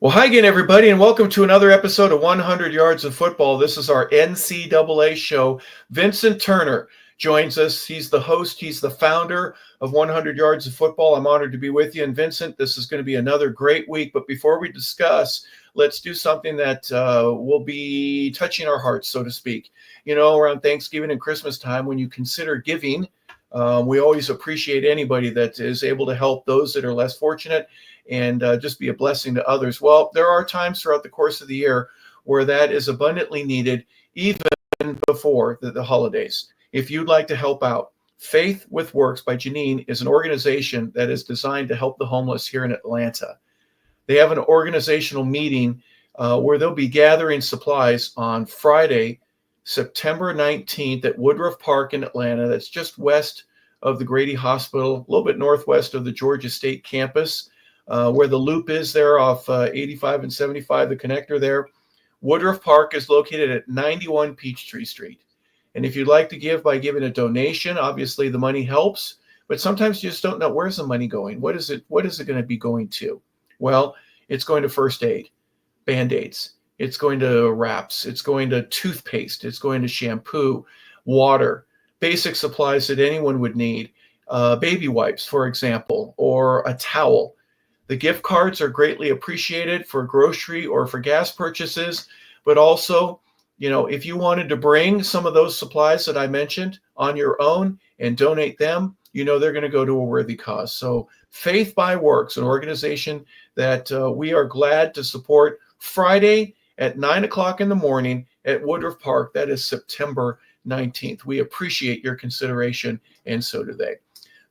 Well, hi again, everybody, and welcome to another episode of 100 Yards of Football. This is our NCAA show. Vincent Turner joins us. He's the host. He's the founder of 100 Yards of Football. I'm honored to be with you. And Vincent, this is going to be another great week. But before we discuss, let's do something that will be touching our hearts, so to speak. You know, around Thanksgiving and Christmas time, when you consider giving, we always appreciate anybody that is able to help those that are less fortunate and just be a blessing to others. Well, there are times throughout the course of the year where that is abundantly needed, even before the holidays. If you'd like to help out, Faith with Works by Janine is an organization that is designed to help the homeless here in Atlanta. They have an organizational meeting where they'll be gathering supplies on Friday, September 19th at Woodruff Park in Atlanta. That's just west of the Grady Hospital, a little bit northwest of the Georgia State campus. Where the loop is there off 85 and 75, the connector there. Woodruff Park is located at 91 Peachtree Street. And if you'd like to give by giving a donation, obviously the money helps, but sometimes you just don't know where's the money going. What is it going to be going to? Well, it's going to first aid, Band-Aids. It's going to wraps. It's going to toothpaste. It's going to shampoo, water, basic supplies that anyone would need, baby wipes, for example, or a towel. The gift cards are greatly appreciated for grocery or for gas purchases, but also, you know, if you wanted to bring some of those supplies that I mentioned on your own and donate them, you know, they're going to go to a worthy cause. So Faith by Works, an organization that we are glad to support, Friday at 9 o'clock in the morning at Woodruff Park. That is September 19th. We appreciate your consideration, and so do they.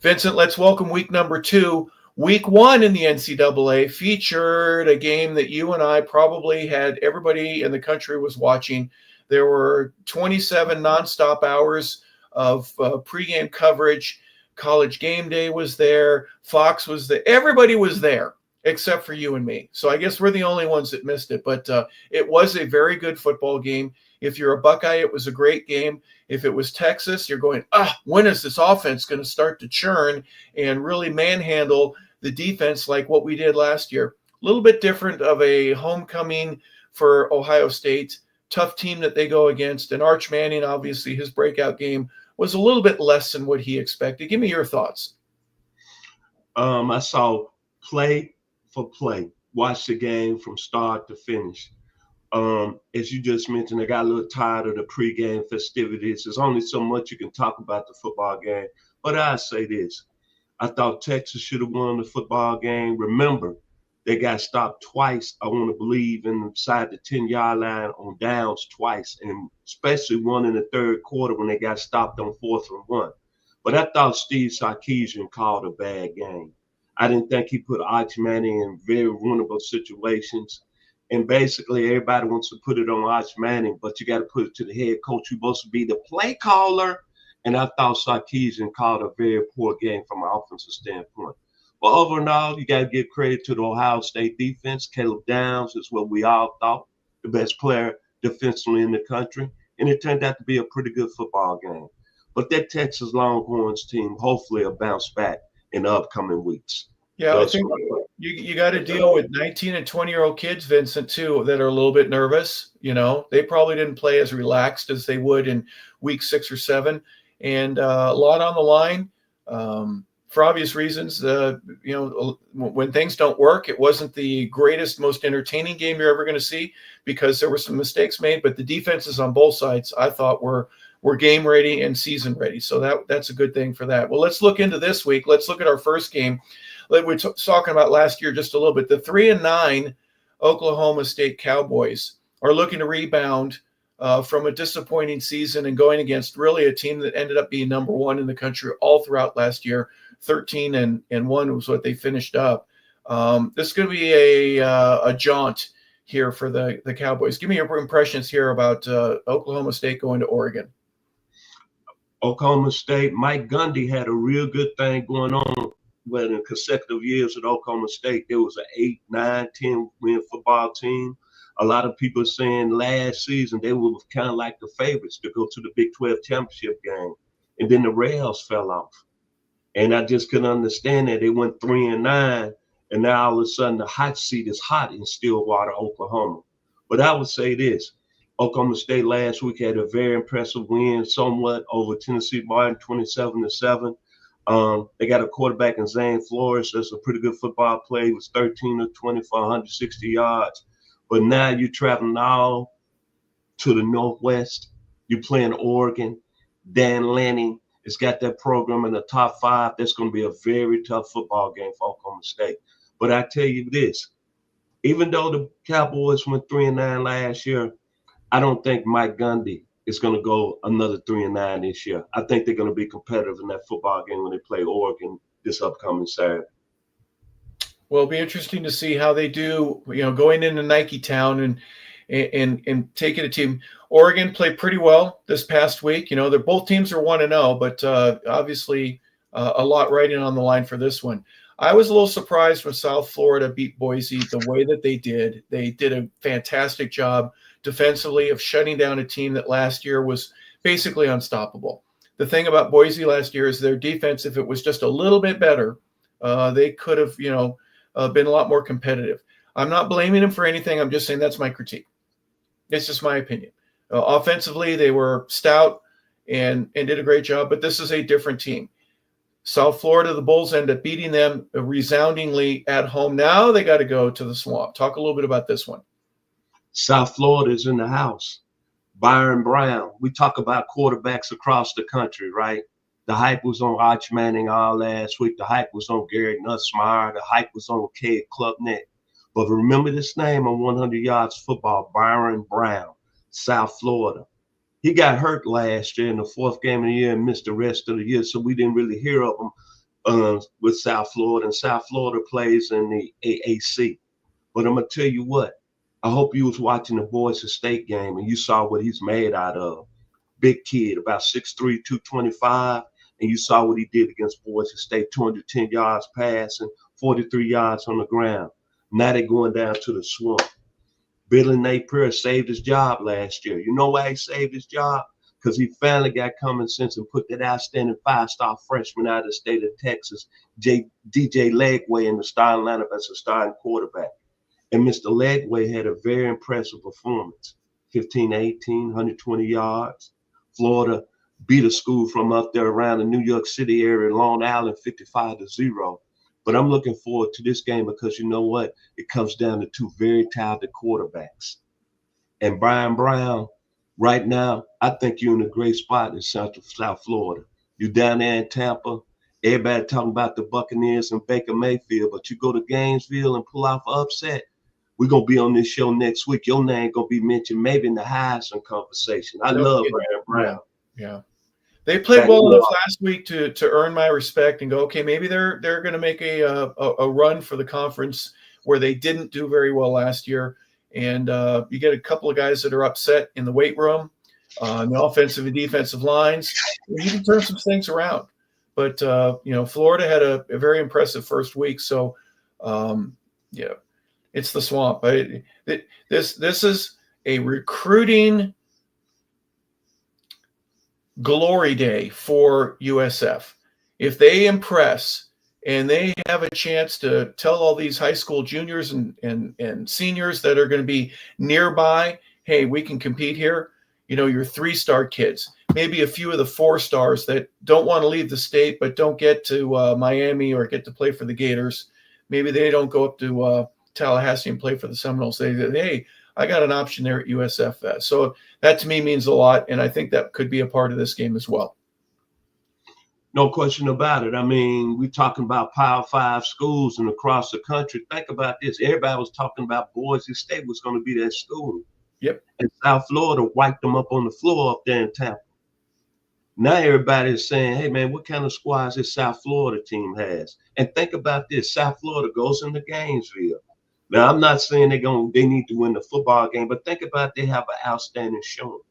Vincent, let's welcome week number 2. Week 1 in the NCAA featured a game that you and I probably had everybody in the country was watching. There were 27 nonstop hours of pregame coverage. College Game Day was there. Fox was there. Everybody was there except for you and me. So I guess we're the only ones that missed it. But it was a very good football game. If you're a Buckeye, it was a great game. If it was Texas, you're going, when is this offense going to start to churn and really manhandle the defense like what we did last year? A little bit different of a homecoming for Ohio State. Tough team that they go against. And Arch Manning, obviously, his breakout game was a little bit less than what he expected. Give me your thoughts. I saw play for play. Watch the game from start to finish. As you just mentioned, I got a little tired of the pregame festivities. There's only so much you can talk about the football game. But I say this. I thought Texas should have won the football game. Remember, they got stopped twice, I want to believe, inside the 10-yard line on downs twice, and especially one in the third quarter when they got stopped on 4th and 1. But I thought Steve Sarkisian called a bad game. I didn't think he put Arch Manning in very vulnerable situations. And basically, everybody wants to put it on Arch Manning, but you got to put it to the head coach who's supposed to be the play caller. And I thought Sarkisian called a very poor game from an offensive standpoint. But overall, you got to give credit to the Ohio State defense. Caleb Downs is what we all thought, the best player defensively in the country. And it turned out to be a pretty good football game. But that Texas Longhorns team hopefully will bounce back in the upcoming weeks. Yeah, I think you got to deal with 19 and 20-year-old kids, Vincent, too, that are a little bit nervous. You know, they probably didn't play as relaxed as they would in week 6 or 7. And a lot on the line for obvious reasons. You know, when things don't work, it wasn't the greatest, most entertaining game you're ever going to see because there were some mistakes made. But the defenses on both sides, I thought, were game ready and season ready. So that's a good thing for that. Well, let's look into this week. Let's look at our first game. We were talking about last year just a little bit. The 3-9 Oklahoma State Cowboys are looking to rebound from a disappointing season and going against really a team that ended up being number 1 in the country all throughout last year. 13-1 was what they finished up. This is going to be a jaunt here for the Cowboys. Give me your impressions here about Oklahoma State going to Oregon. Oklahoma State, Mike Gundy had a real good thing going on. Well, in consecutive years at Oklahoma State, there was an 8, 9, 10 win football team. A lot of people saying last season they were kind of like the favorites to go to the Big 12 championship game. And then the rails fell off. And I just couldn't understand that. They went 3-9 and now all of a sudden the hot seat is hot in Stillwater, Oklahoma. But I would say this. Oklahoma State last week had a very impressive win, somewhat over Tennessee Martin, 27-7. They got a quarterback in Zane Flores. That's a pretty good football play. He was 13 of 20 for 160 yards. But now you're traveling all to the Northwest. You're playing Oregon. Dan Lanning has got that program in the top 5. That's going to be a very tough football game for Oklahoma State. But I tell you this, even though the Cowboys went 3-9 last year, I don't think Mike Gundy is going to go another 3-9 this year. I think they're going to be competitive in that football game when they play Oregon this upcoming Saturday. Well, it'll be interesting to see how they do, going into Nike Town and taking a team. Oregon played pretty well this past week. They're both teams are 1-0, but obviously a lot riding on the line for this one. I was a little surprised when South Florida beat Boise the way that they did. They did a fantastic job defensively of shutting down a team that last year was basically unstoppable. The thing about Boise last year is their defense, if it was just a little bit better, they could have, been a lot more competitive. I'm not blaming them for anything. I'm just saying that's my critique. It's just my opinion. Offensively, they were stout and did a great job, but this is a different team. South Florida, the Bulls end up beating them resoundingly at home. Now they got to go to the Swamp. Talk a little bit about this one. South Florida is in the house. Byron Brown. We talk about quarterbacks across the country, right? The hype was on Arch Manning all last week. The hype was on Gary Nussmeier. The hype was on Cade Klubnik. But remember this name on 100 Yards Football, Byron Brown, South Florida. He got hurt last year in the 4th game of the year and missed the rest of the year, so we didn't really hear of him with South Florida. And South Florida plays in the AAC. But I'm going to tell you what. I hope you was watching the Boise State game and you saw what he's made out of. Big kid, about 6'3", 225, and you saw what he did against Boise State, 210 yards passing, 43 yards on the ground. Now they're going down to the Swamp. Billy Napier saved his job last year. You know why he saved his job? Because he finally got common sense and put that outstanding 5-star freshman out of the state of Texas, DJ Legway, in the starting lineup as a starting quarterback. And Mr. Legway had a very impressive performance, 15-18, 120 yards. Florida beat a school from up there around the New York City area, Long Island, 55-0. But I'm looking forward to this game because you know what? It comes down to 2 very talented quarterbacks. And Brian Brown, right now, I think you're in a great spot in South Florida. You're down there in Tampa. Everybody talking about the Buccaneers and Baker Mayfield, but you go to Gainesville and pull off an upset. We're going to be on this show next week. Your name going to be mentioned maybe in the Heisman conversation. I love Brian Brown. Yeah. They played well enough last week to earn my respect and go, okay, maybe they're going to make a run for the conference where they didn't do very well last year. And you get a couple of guys that are upset in the weight room, on the offensive and defensive lines. You can turn some things around. But, Florida had a very impressive first week. So, it's the Swamp. This is a recruiting glory day for USF. If they impress and they have a chance to tell all these high school juniors and seniors that are going to be nearby, hey, we can compete here. Your 3-star kids, maybe a few of the 4-stars that don't want to leave the state but don't get to Miami or get to play for the Gators. Maybe they don't go up to Tallahassee and play for the Seminoles. They say, hey, I got an option there at USF. So that to me means a lot, and I think that could be a part of this game as well. No question about it. I mean, we're talking about Power 5 schools and across the country. Think about this. Everybody was talking about Boise State was going to be that school. Yep. And South Florida wiped them up on the floor up there in Tampa. Now everybody is saying, hey, man, what kind of squads this South Florida team has? And think about this. South Florida goes into Gainesville. Now, I'm not saying they need to win the football game, but think about they have an outstanding showing.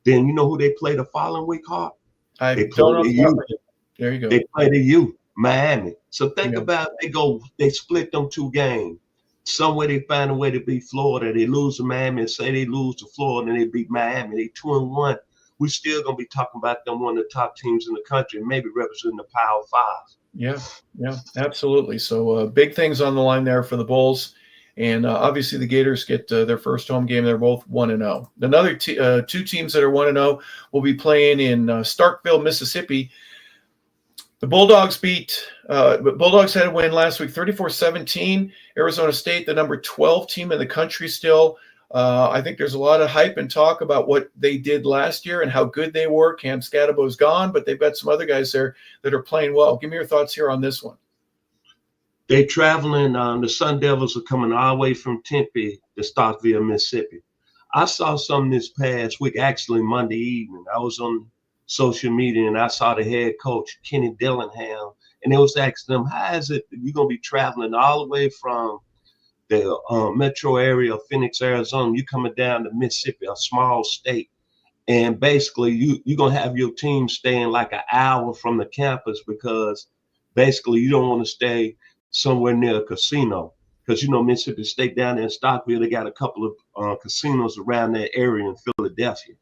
Then you know who they play the following week, Hart? They play the U. There you go. They play the U, Miami. So think about they split them 2 games. Somewhere they find a way to beat Florida. They lose to Miami and say they lose to Florida and they beat Miami. They 2-1. We're still gonna be talking about them, one of the top teams in the country, maybe representing the Power 5. Yeah, yeah, absolutely. So big things on the line there for the Bulls, and obviously the Gators get their first home game. They're both 1-0. Another two teams that are 1-0 will be playing in Starkville, Mississippi. The Bulldogs Bulldogs had a win last week, 34-17. Arizona State, the number 12 team in the country still. I think there's a lot of hype and talk about what they did last year and how good they were. Cam Scadabo's gone, but they've got some other guys there that are playing well. Give me your thoughts here on this one. They traveling. The Sun Devils are coming all the way from Tempe to Starkville, Mississippi. I saw some this past week, actually Monday evening. I was on social media and I saw the head coach, Kenny Dillingham, and they was asking them, how is it that you're going to be traveling all the way from the metro area of Phoenix, Arizona, you coming down to Mississippi, a small state, and basically you're going to have your team staying like an hour from the campus because basically you don't want to stay somewhere near a casino because, Mississippi State down there in Stockville, they got a couple of casinos around that area in Philadelphia.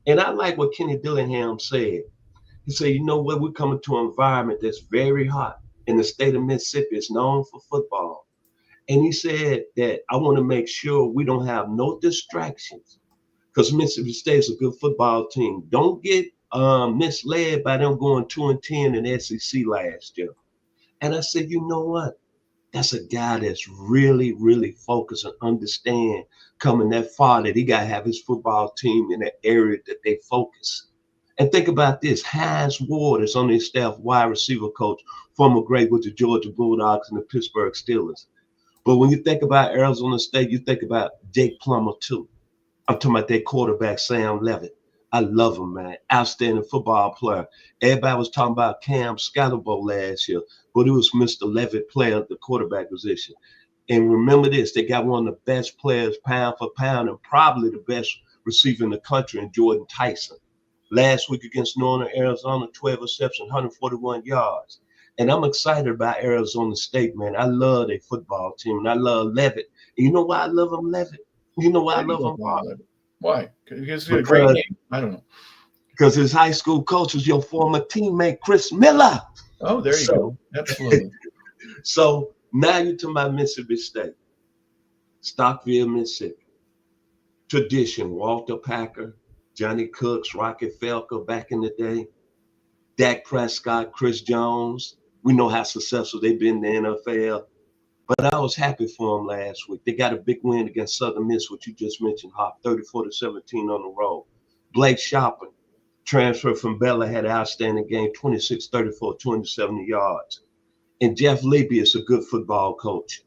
And I like what Kenny Dillingham said. He said, you know what, we're coming to an environment that's very hot. In the state of Mississippi, it's known for football. And he said that I want to make sure we don't have no distractions because Mississippi State is a good football team. Don't get misled by them going 2-10 in the SEC last year. And I said, you know what? That's a guy that's really, really focused and understand coming that far that he got to have his football team in the area that they focus. And think about this. Hines Ward is on his staff, wide receiver coach, former great with the Georgia Bulldogs and the Pittsburgh Steelers. But when you think about Arizona State, you think about Jake Plummer too. I'm talking about their quarterback, Sam Levitt. I love him, man. Outstanding football player. Everybody was talking about Cam Scalabo last year, but it was Mr. Levitt player at the quarterback position. And remember this, they got one of the best players pound for pound and probably the best receiver in the country in Jordan Tyson. Last week against Northern Arizona, 12 receptions, 141 yards. And I'm excited about Arizona State, man. I love their football team, and I love Levitt. And you know why I love him, Levitt? You know why I love him? Why? Because he's a great name. I don't know. Because his high school coach was your former teammate, Chris Miller. Oh, there you go. Absolutely. So now you're talking about Mississippi State, Stockville, Mississippi. Tradition, Walter Packer, Johnny Cooks, Rocky Felker back in the day, Dak Prescott, Chris Jones. We know how successful they've been in the NFL. But I was happy for them last week. They got a big win against Southern Miss, which you just mentioned, Hop, 34-17 on the road. Blake Shopping, transfer from Bella, had an outstanding game, 26-34, 270 yards. And Jeff Levy is a good football coach.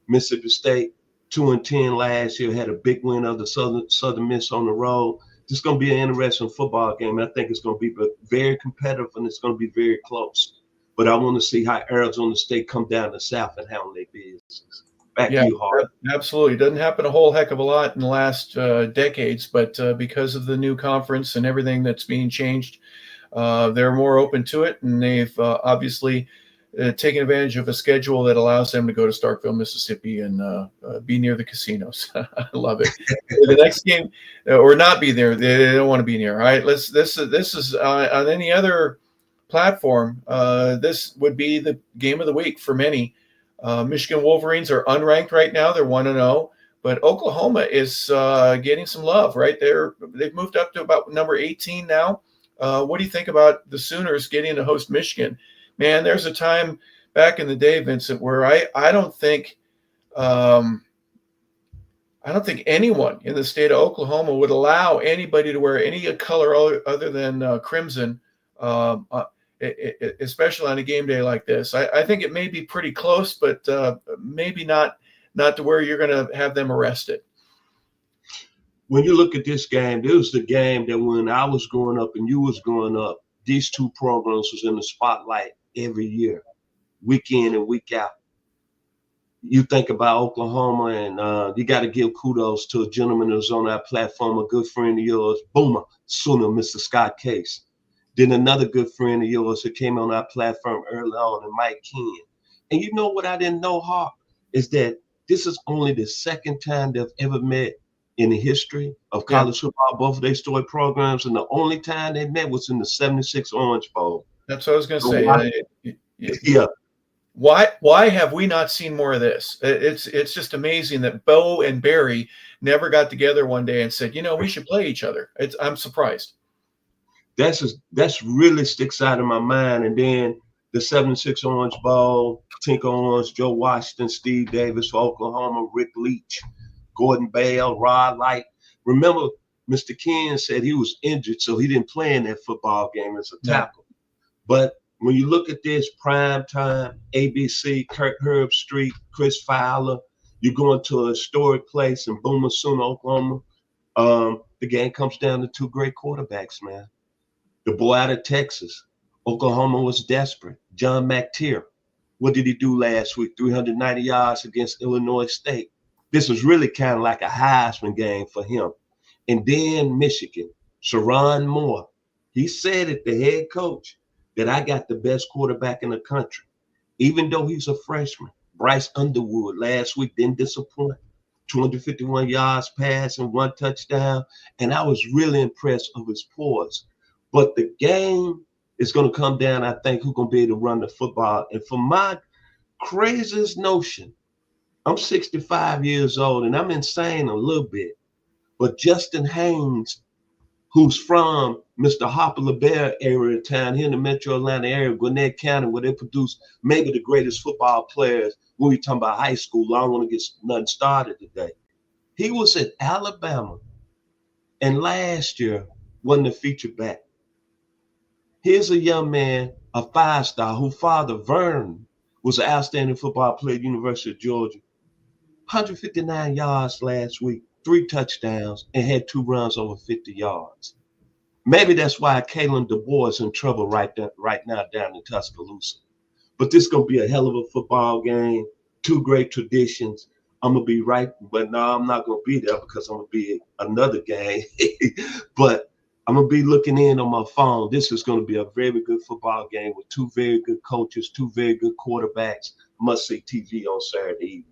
Mississippi State, 2-10 last year, had a big win of the Southern Miss on the road. This is going to be an interesting football game. I think it's going to be very competitive and it's going to be very close. But I want to see how Arizona State come down the South and handle their business. Back to you, Hart. Absolutely. It doesn't happen a whole heck of a lot in the last decades, but because of the new conference and everything that's being changed, they're more open to it. And they've obviously taken advantage of a schedule that allows them to go to Starkville, Mississippi and be near the casinos. I love it. The next game, or not be there. They don't want to be near. All right. This is on any other platform, this would be the game of the week for many. Michigan Wolverines are unranked right now. They're 1-0, but Oklahoma is getting some love, right? They've moved up to about number 18 now. What do you think about the Sooners getting to host Michigan? Man, there's a time back in the day, Vincent, where I don't think anyone in the state of Oklahoma would allow anybody to wear any color other than crimson, especially on a game day like this. I think it may be pretty close, but maybe not to where you're going to have them arrested. When you look at this game, this was the game that when I was growing up and you was growing up, these two programs was in the spotlight every year, week in and week out. You think about Oklahoma, and you got to give kudos to a gentleman who's on our platform, a good friend of yours, Boomer Sooner, Mr. Scott Case. Then another good friend of yours who came on our platform early on, and Mike Ken. And you know what I didn't know, Hawk, is that this is only the second time they've ever met in the history of college football, both of their story programs, and the only time they met was in the '76 Orange Bowl. That's what I was going to say. Yeah, Why have we not seen more of this? It's just amazing that Bo and Barry never got together one day and said, we should play each other. I'm surprised. that's really sticks out in my mind. And then the 76 Orange Bowl, Tinker Orange, Joe Washington, Steve Davis for Oklahoma, Rick Leach, Gordon Bale, Rod Light. Remember, Mr. Ken said he was injured, so he didn't play in that football game as a tackle. But when you look at this prime time, ABC, Kirk Herbstreit, Chris Fowler, you're going to a historic place in Boomer Sooner, Oklahoma. The game comes down to two great quarterbacks, man. The boy out of Texas, Oklahoma was desperate. John McTeer. What did he do last week? 390 yards against Illinois State. This was really kind of like a Heisman game for him. And then Michigan, Sharon Moore. He said it, the head coach, that I got the best quarterback in the country. Even though he's a freshman. Bryce Underwood last week didn't disappoint. 251 yards pass and 1 touchdown. And I was really impressed with his poise. But the game is going to come down, I think, who's going to be able to run the football. And for my craziest notion, I'm 65 years old, and I'm insane a little bit. But Justin Haynes, who's from Mr. Harper LaBelle area town here in the metro Atlanta area, Gwinnett County, where they produce maybe the greatest football players when we talking about high school. I don't want to get nothing started today. He was at Alabama, and last year wasn't a feature back. Here's a young man, a 5-star, whose father, Vern, was an outstanding football player at the University of Georgia. 159 yards last week, 3 touchdowns, and had 2 runs over 50 yards. Maybe that's why Kalen DeBoer is in trouble right now down in Tuscaloosa. But this is going to be a hell of a football game, 2 great traditions. I'm going to be right, but no, I'm not going to be there because I'm going to be at another game. But I'm going to be looking in on my phone. This is going to be a very good football game with 2 very good coaches, 2 very good quarterbacks. Must-see TV on Saturday evening.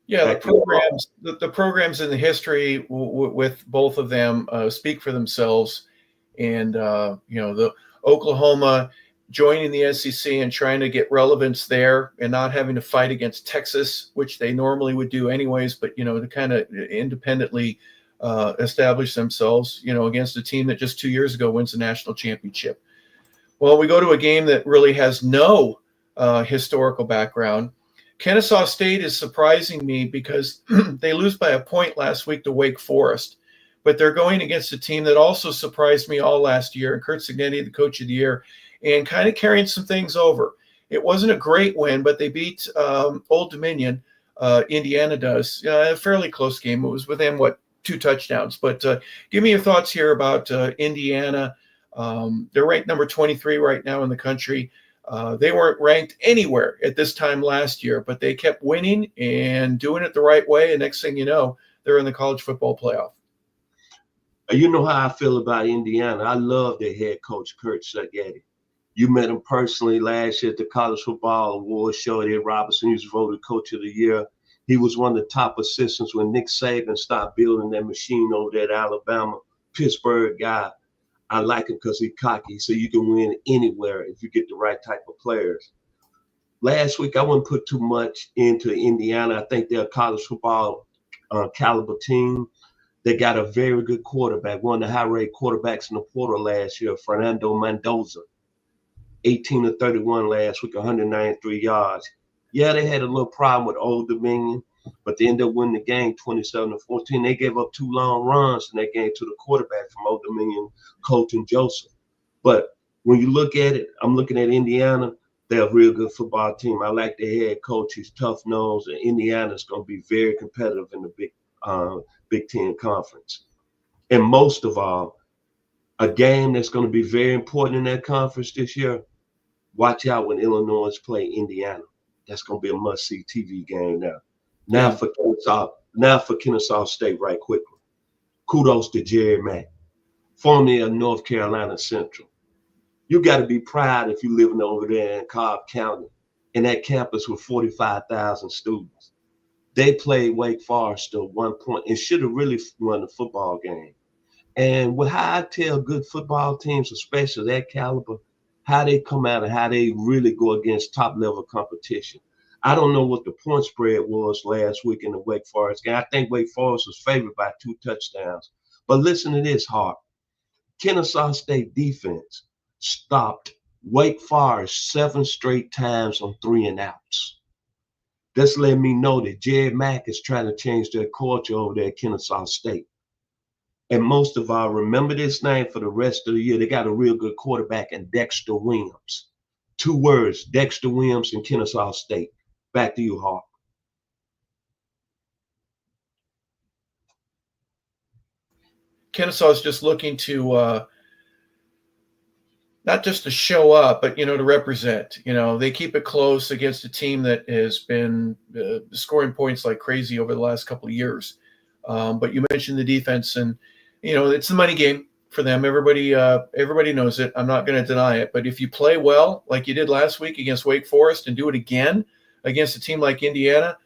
Yeah, the programs in the history with both of them speak for themselves. And, the Oklahoma joining the SEC and trying to get relevance there and not having to fight against Texas, which they normally would do anyways, but, to kind of independently establish themselves, against a team that just 2 years ago wins the national championship. Well, we go to a game that really has no historical background. Kennesaw State is surprising me because they lose by a point last week to Wake Forest, but they're going against a team that also surprised me all last year, and Kurt Cignetti, the coach of the year, and kind of carrying some things over. It wasn't a great win, but they beat Old Dominion. Indiana does. A fairly close game. It was within, 2 touchdowns. But give me your thoughts here about Indiana. They're ranked number 23 right now in the country. They weren't ranked anywhere at this time last year, but they kept winning and doing it the right way. And next thing you know, they're in the college football playoff. You know how I feel about Indiana. I love their head coach, Kurt Cignetti. You met him personally last year at the College Football Awards show. Ed Robertson, he was voted Coach of the Year. He was one of the top assistants when Nick Saban started building that machine over there at Alabama. Pittsburgh guy. I like him because he's cocky, so you can win anywhere if you get the right type of players. Last week, I wouldn't put too much into Indiana. I think they're a college football caliber team. They got a very good quarterback, one of the high-rated quarterbacks in the portal last year, Fernando Mendoza. 18 of 31 last week, 193 yards. Yeah, they had a little problem with Old Dominion, but they ended up winning the game 27-14. They gave up 2 long runs in that game to the quarterback from Old Dominion, Colton Joseph. But when you look at it, I'm looking at Indiana. They're a real good football team. I like their head coach. He's tough-nosed, and Indiana's going to be very competitive in the Big Ten Conference. And most of all, a game that's going to be very important in that conference this year, watch out when Illinois play Indiana. That's going to be a must-see TV game now. Now for Kennesaw State right quickly. Kudos to Jerry Mack, formerly of North Carolina Central. You got to be proud if you're living over there in Cobb County in that campus with 45,000 students. They played Wake Forest at 1 point and should have really won the football game. And with how I tell good football teams, especially that caliber, how they come out and how they really go against top level competition. I don't know what the point spread was last week in the Wake Forest game. I think Wake Forest was favored by 2 touchdowns. But listen to this, Hart. Kennesaw State defense stopped Wake Forest 7 straight times on 3 and outs. This let me know that Jed Mack is trying to change their culture over there at Kennesaw State. And most of all, remember this name for the rest of the year. They got a real good quarterback in Dexter Williams. 2 words, Dexter Williams and Kennesaw State. Back to you, Hawk. Kennesaw is just looking to not just to show up, but, to represent. They keep it close against a team that has been scoring points like crazy over the last couple of years. But you mentioned the defense, and, it's the money game for them. Everybody knows it. I'm not going to deny it. But if you play well, like you did last week against Wake Forest, and do it again against a team like Indiana,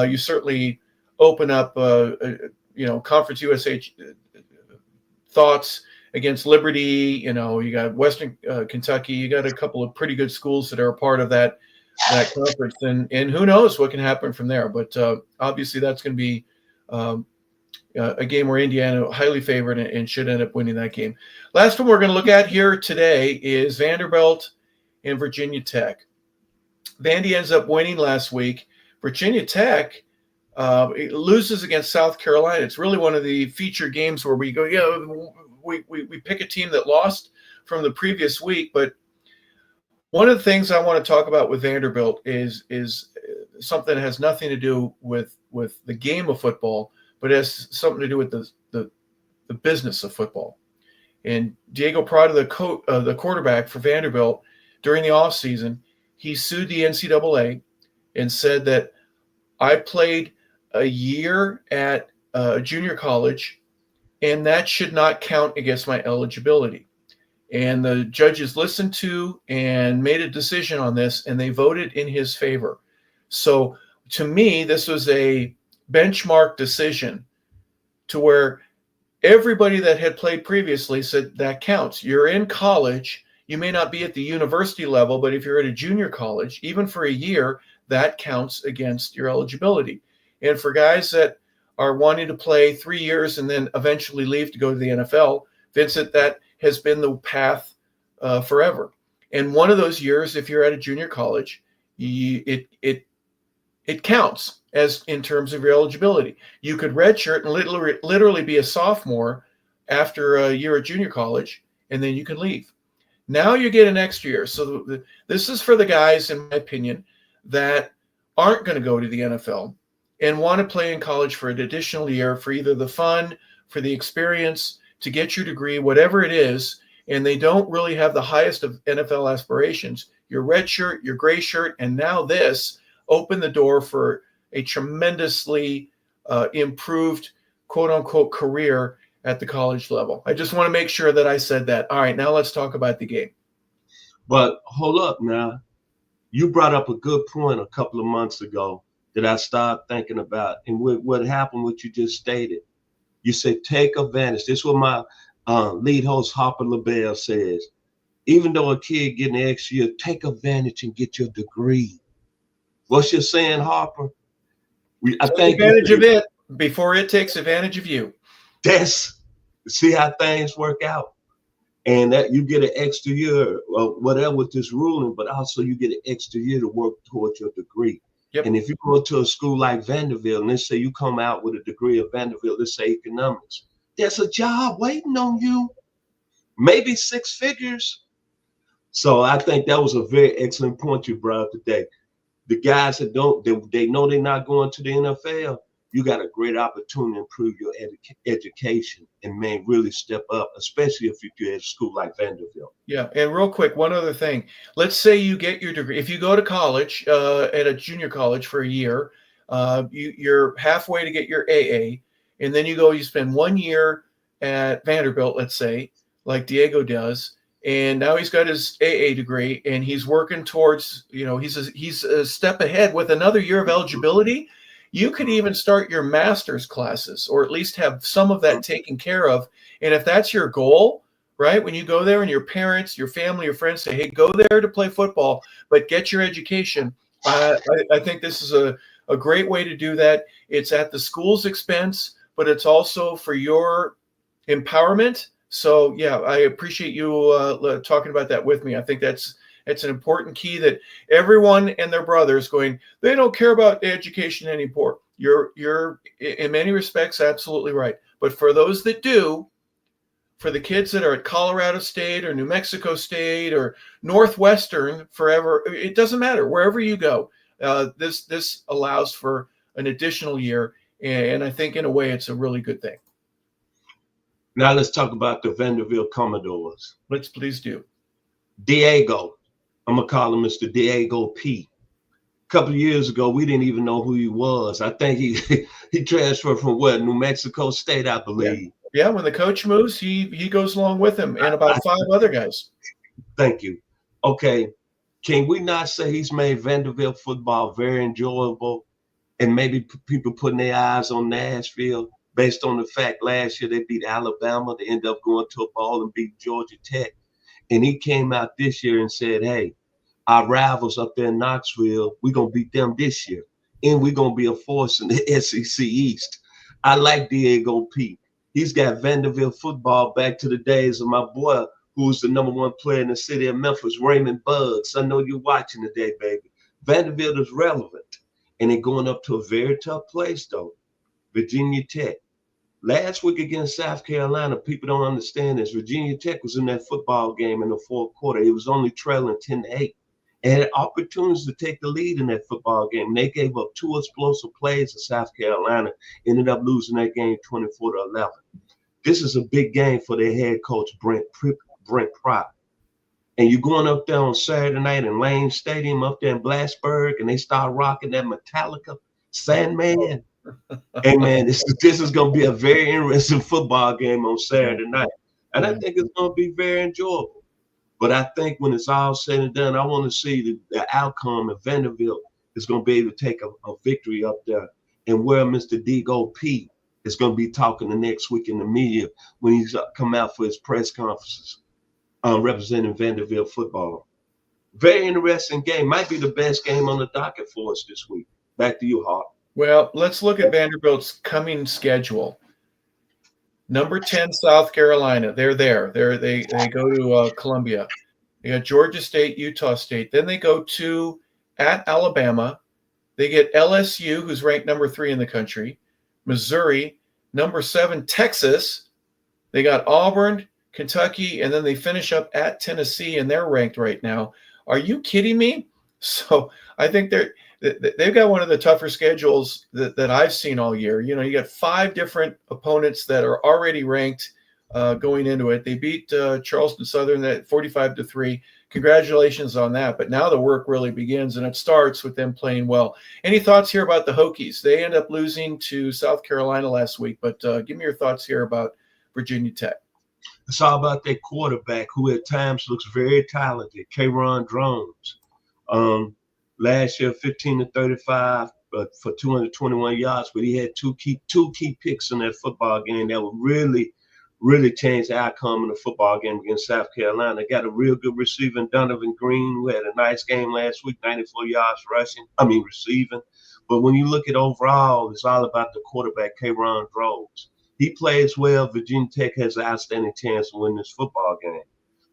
you certainly open up, Conference USA thoughts against Liberty. You got Western Kentucky. You got a couple of pretty good schools that are a part of that conference, and who knows what can happen from there. But obviously, that's going to be a game where Indiana highly favored and should end up winning that game. Last one we're going to look at here today is Vanderbilt and Virginia Tech. Vandy ends up winning last week. Virginia Tech loses against South Carolina. It's really one of the feature games where we go, we pick a team that lost from the previous week. But one of the things I want to talk about with Vanderbilt is something that has nothing to do with the game of football, but has something to do with the business of football. And Diego Prado, the quarterback for Vanderbilt, during the offseason, he sued the NCAA and said that I played a year at junior college, and that should not count against my eligibility. And the judges listened to and made a decision on this, and they voted in his favor. So to me, this was a benchmark decision to where everybody that had played previously said that counts. You're in college. You may not be at the university level, but if you're at a junior college, even for a year, that counts against your eligibility. And for guys that are wanting to play 3 years and then eventually leave to go to the NFL, Vincent, that has been the path forever. And one of those years, if you're at a junior college, it counts as in terms of your eligibility. You could redshirt and literally be a sophomore after a year at junior college, and then you can leave. Now you get an extra year. So this is for the guys, in my opinion, that aren't going to go to the NFL and want to play in college for an additional year for either the fun, for the experience, to get your degree, whatever it is, and they don't really have the highest of NFL aspirations. Your red shirt, your gray shirt, and now this open the door for a tremendously improved, quote-unquote, career at the college level. I just want to make sure that I said that. All right, now let's talk about the game. But hold up now. You brought up a good point a couple of months ago that I started thinking about. And what happened, what you just stated. You said take advantage. This is what my lead host, Harper LaBelle, says. Even though a kid getting an extra year, take advantage and get your degree. What's you saying, Harper? I take advantage of it before it takes advantage of you. See how things work out. And that you get an extra year or whatever with this ruling, but also you get an extra year to work towards your degree. Yep. And if you go to a school like Vanderbilt, and let's say you come out with a degree of Vanderbilt, let's say economics, there's a job waiting on you, maybe 6 figures. So I think that was a very excellent point you brought up today. The guys that they know they're not going to the NFL, you got a great opportunity to improve your education and really step up, especially if you're at a school like Vanderbilt. Yeah, and real quick, one other thing. Let's say you get your degree. If you go to college, at a junior college for a year, you're halfway to get your AA, and then you spend 1 year at Vanderbilt, let's say, like Diego does, and now he's got his AA degree, and he's working towards, he's a step ahead with another year of eligibility. You could even start your master's classes, or at least have some of that taken care of. And if that's your goal, right? When you go there and your parents, your family, your friends say, hey, go there to play football, but get your education. I think this is a great way to do that. It's at the school's expense, but it's also for your empowerment. So, yeah, I appreciate you talking about that with me. I think that's an important key that everyone and their brothers going, they don't care about education anymore. You're in many respects absolutely right. But for those that do, for the kids that are at Colorado State or New Mexico State or Northwestern forever, it doesn't matter. Wherever you go, this allows for an additional year. And I think in a way, it's a really good thing. Now let's talk about the Vanderbilt Commodores. Let's please do. Diego, I'm going to call him Mr. Diego P. A couple of years ago, we didn't even know who he was. I think he transferred from New Mexico State, I believe. Yeah, when the coach moves, he goes along with him and about 5 other guys. Thank you. Okay, can we not say he's made Vanderbilt football very enjoyable, and maybe people putting their eyes on Nashville based on the fact last year they beat Alabama, they ended up going to a bowl and beat Georgia Tech, and he came out this year and said, hey, our rivals up there in Knoxville, we're going to beat them this year, and we're going to be a force in the SEC East. I like Diego P. He's got Vanderbilt football back to the days of my boy, who's the #1 player in the city of Memphis, Raymond Buggs. I know you're watching today, baby. Vanderbilt is relevant, and they're going up to a very tough place, though, Virginia Tech. Last week against South Carolina, people don't understand this. Virginia Tech was in that football game in the fourth quarter. It was only trailing 10-8. And had opportunities to take the lead in that football game. And they gave up 2 explosive plays to South Carolina, ended up losing that game 24-11. This is a big game for their head coach, Brent Pry. And you're going up there on Saturday night in Lane Stadium up there in Blacksburg, and they start rocking that Metallica Sandman. Hey, man, this is going to be a very interesting football game on Saturday night. And I think it's going to be very enjoyable. But I think when it's all said and done, I want to see the outcome of Vanderbilt is going to be able to take a victory up there, and where Mr. Diego P is going to be talking the next week in the media when he's come out for his press conferences representing Vanderbilt football. Very interesting game. Might be the best game on the docket for us this week. Back to you, Hart. Well, let's look at Vanderbilt's coming schedule. Number 10, South Carolina. They're there. They go to Columbia. They got Georgia State, Utah State. Then they go to at Alabama. They get LSU, who's ranked number 3 in the country. Missouri, number 7, Texas. They got Auburn, Kentucky, and then they finish up at Tennessee, and they're ranked right now. Are you kidding me? So I think they've got one of the tougher schedules that I've seen all year. You know, you got 5 different opponents that are already ranked going into it. They beat Charleston Southern at 45-3. Congratulations on that. But now the work really begins, and it starts with them playing well. Any thoughts here about the Hokies? They end up losing to South Carolina last week, but give me your thoughts here about Virginia Tech. It's all about their quarterback, who at times looks very talented, K-Ron Drones. Last year, 15-35 for 221 yards, but he had two key picks in that football game that would really change the outcome in the football game against South Carolina. They got a real good receiver in Donovan Green, who had a nice game last week, 94 yards receiving. But when you look at overall, it's all about the quarterback, K-Ron Drones. He plays well. Virginia Tech has an outstanding chance to win this football game.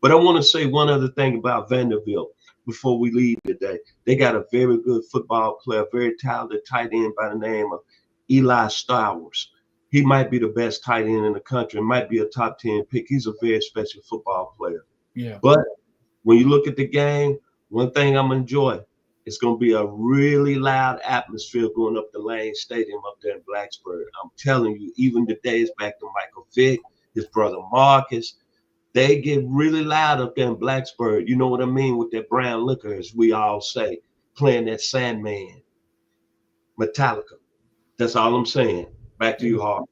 But I want to say one other thing about Vanderbilt before we leave today. They got a very good football player, very talented tight end by the name of Eli Stowers. He might be the best tight end in the country. Might be a top 10 pick. He's a very special football player. Yeah. But when you look at the game, one thing I'm enjoying, it's going to be a really loud atmosphere going up the Lane Stadium up there in Blacksburg. I'm telling you, even the days back to Michael Vick, his brother Marcus, they get really loud up there in Blacksburg. You know what I mean with that brown liquor, as we all say, playing that Sandman, Metallica. That's all I'm saying. Back to you, Hart.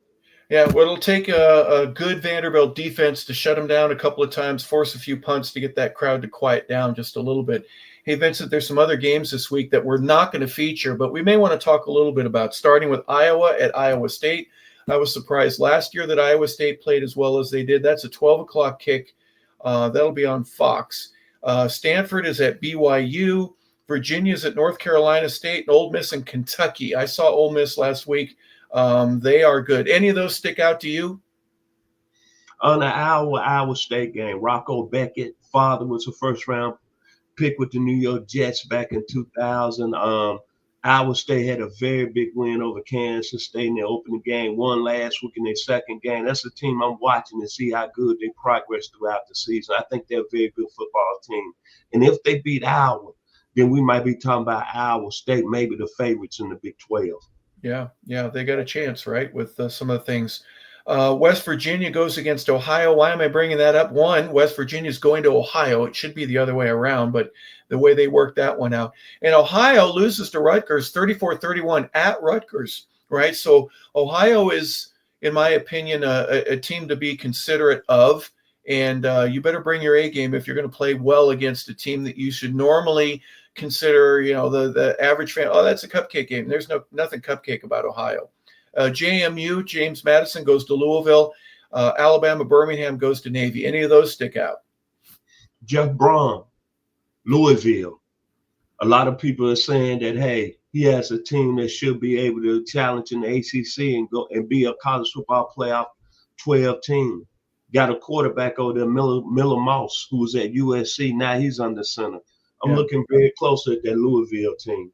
Yeah, well, it'll take a good Vanderbilt defense to shut them down a couple of times, force a few punts to get that crowd to quiet down just a little bit. Hey, Vincent, there's some other games this week that we're not going to feature, but we may want to talk a little bit about, starting with Iowa at Iowa State. I was surprised last year that Iowa State played as well as they did. That's a 12 o'clock kick That'll be on Fox. Stanford is at BYU. Virginia's at North Carolina State, and Ole Miss in Kentucky. I saw Ole Miss last week. They are good. Any of those stick out to you? On the Iowa State game, Rocco Beckett, father was a first-round pick with the New York Jets back in 2000. Iowa State had a very big win over Kansas State in their opening game, won last week in their second game. That's a team I'm watching to see how good they progress throughout the season. I think they're a very good football team. And if they beat Iowa, then we might be talking about Iowa State, maybe the favorites in the Big 12. Yeah, they got a chance, right, with some of the things. West Virginia goes against Ohio. Why am I bringing that up? One, West Virginia is going to Ohio. It should be the other way around, but the way they worked that one out. And Ohio loses to Rutgers 34-31 at Rutgers, right? So Ohio is, in my opinion, a team to be considerate of. And you better bring your A game if you're going to play well against a team that you should normally consider, the average fan. Oh, that's a cupcake game. There's nothing cupcake about Ohio. JMU, James Madison, goes to Louisville. Alabama, Birmingham goes to Navy. Any of those stick out? Jeff Braun, Louisville. A lot of people are saying that, hey, he has a team that should be able to challenge in the ACC and go and be a college football playoff 12 team. Got a quarterback over there, Miller Moss, who was at USC. Now he's under center. I'm looking very closely at that Louisville team.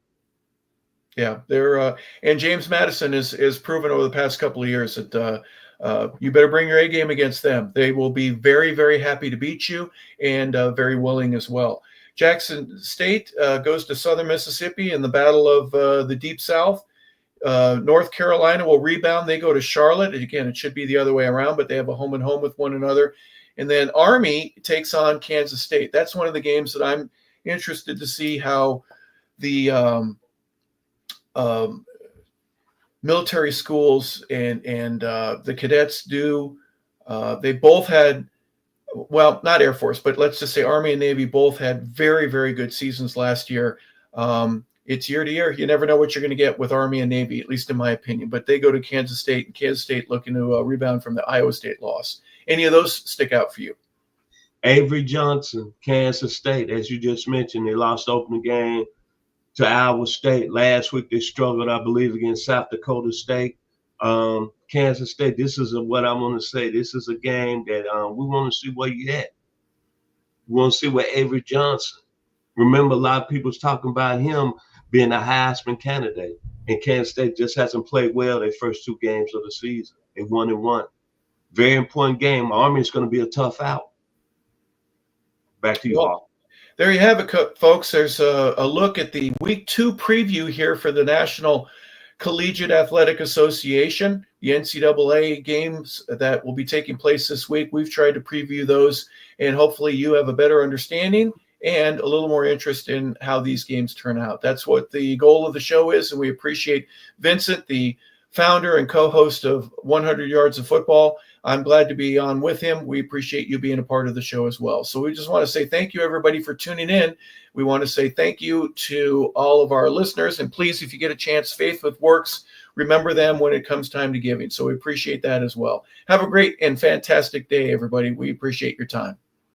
Yeah, they're and James Madison is proven over the past couple of years that you better bring your A game against them. They will be very, very happy to beat you and very willing as well. Jackson State goes to Southern Mississippi in the Battle of the Deep South. North Carolina will rebound. They go to Charlotte. Again, it should be the other way around, but they have a home and home with one another. And then Army takes on Kansas State. That's one of the games that I'm interested to see how the military schools and the cadets do. They both had, well, not Air Force, but let's just say Army and Navy both had very, very good seasons last year. It's year to year. You never know what you're going to get with Army and Navy, at least in my opinion. But they go to Kansas State, and Kansas State looking to rebound from the Iowa State loss. Any of those stick out for you? Avery Johnson, Kansas State, as you just mentioned, they lost the opening game to Iowa State. Last week they struggled, I believe, against South Dakota State. Kansas State, this is what I want to say. This is a game that we want to see where you at. We want to see where Avery Johnson. Remember, a lot of people's talking about him being a Heisman candidate. And Kansas State just hasn't played well their first two games of the season. They 1-1. Very important game. Army is going to be a tough out. Back to you, Paul. There you have it, folks. There's a look at the Week 2 preview here for the National Collegiate Athletic Association, the NCAA games that will be taking place this week. We've tried to preview those, and hopefully you have a better understanding and a little more interest in how these games turn out. That's what the goal of the show is, and we appreciate Vincent, the founder and co-host of 100 Yards of Football. I'm glad to be on with him. We appreciate you being a part of the show as well. So we just want to say thank you, everybody, for tuning in. We want to say thank you to all of our listeners. And please, if you get a chance, Faith with Works, remember them when it comes time to giving. So we appreciate that as well. Have a great and fantastic day, everybody. We appreciate your time.